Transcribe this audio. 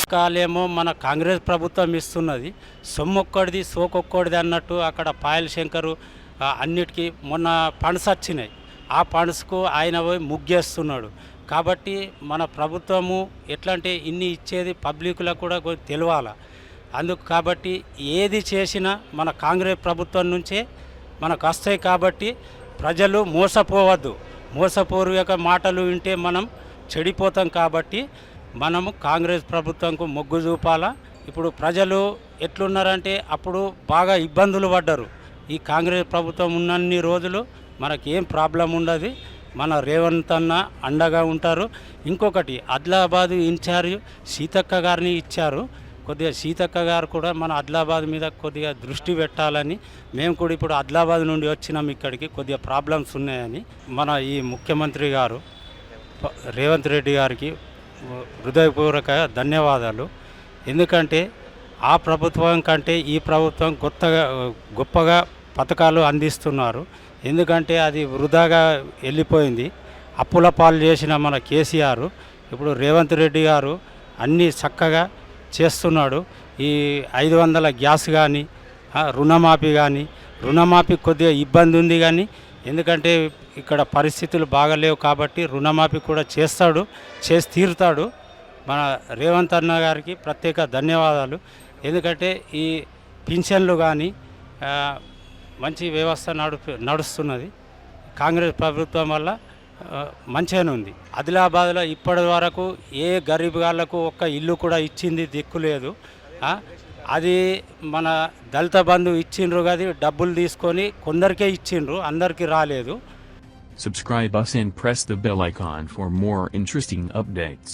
పథకాలేమో మన కాంగ్రెస్ ప్రభుత్వం ఇస్తున్నది, సొమ్మొక్కడిది సోకొక్కడిది అన్నట్టు అక్కడ పాయల్ శంకరు అన్నిటికీ మొన్న ఫండ్స్ వచ్చినాయి, ఆ ఫండ్స్కు ఆయన పోయి ముగ్గేస్తున్నాడు. కాబట్టి మన ప్రభుత్వము ఎట్లా అంటే ఇన్ని ఇచ్చేది పబ్లిక్లకు కూడా తెలియాలి. అందుకు కాబట్టి ఏది చేసినా మన కాంగ్రెస్ ప్రభుత్వం నుంచే మనకు వస్తాయి. కాబట్టి ప్రజలు మోసపోవద్దు, మోసపూర్వక మాటలు వింటే మనం చెడిపోతాం. కాబట్టి మనము కాంగ్రెస్ ప్రభుత్వంకు మొగ్గు చూపాలా. ఇప్పుడు ప్రజలు ఎట్లున్నారంటే అప్పుడు బాగా ఇబ్బందులు పడ్డారు. ఈ కాంగ్రెస్ ప్రభుత్వం ఉన్నన్ని రోజులు మనకేం ప్రాబ్లం ఉండదు, మన రేవంత్ అన్న అండగా ఉంటారు. ఇంకొకటి ఆదిలాబాద్ ఇన్ఛార్జ్ సీతక్క గారిని ఇచ్చారు. కొద్దిగా సీతక్క గారు కూడా మన ఆదిలాబాద్ మీద కొద్దిగా దృష్టి పెట్టాలని, మేము కూడా ఇప్పుడు ఆదిలాబాద్ నుండి వచ్చినాం ఇక్కడికి, కొద్దిగా ప్రాబ్లమ్స్ ఉన్నాయని. మన ఈ ముఖ్యమంత్రి గారు రేవంత్ రెడ్డి గారికి హృదయపూర్వక ధన్యవాదాలు. ఎందుకంటే ఆ ప్రభుత్వం కంటే ఈ ప్రభుత్వం గొప్పగా పథకాలు అందిస్తున్నారు. ఎందుకంటే అది వృధాగా వెళ్ళిపోయింది. అప్పుల పాలు చేసిన మన కేసీఆర్ ఇప్పుడు రేవంత్ రెడ్డి గారు అన్నీ చక్కగా చేస్తున్నాడు. ఈ 500 గ్యాస్ కానీ, రుణమాఫీ కానీ, రుణమాఫీ కొద్దిగా ఇబ్బంది ఉంది కానీ ఎందుకంటే ఇక్కడ పరిస్థితులు బాగలేవు కాబట్టి రుణమాఫీ కూడా చేసి తీరుతాడు. మన రేవంత్ అన్న గారికి ప్రత్యేక ధన్యవాదాలు. ఎందుకంటే ఈ పింఛన్లు కానీ మంచి వ్యవస్థ నడుస్తున్నది. కాంగ్రెస్ ప్రభుత్వం వల్ల మంచిగానే ఉంది. ఆదిలాబాద్లో ఇప్పటి వరకు ఏ గరీబ్ గాళ్లకు ఒక్క ఇల్లు కూడా ఇచ్చింది దిక్కు లేదు. అది మన దళిత బంధు ఇచ్చిండ్రు కదా, డబ్బులు తీసుకొని కొందరికే ఇచ్చిండ్రు, అందరికీ రాలేదు. Subscribe us and press the bell icon for more interesting updates.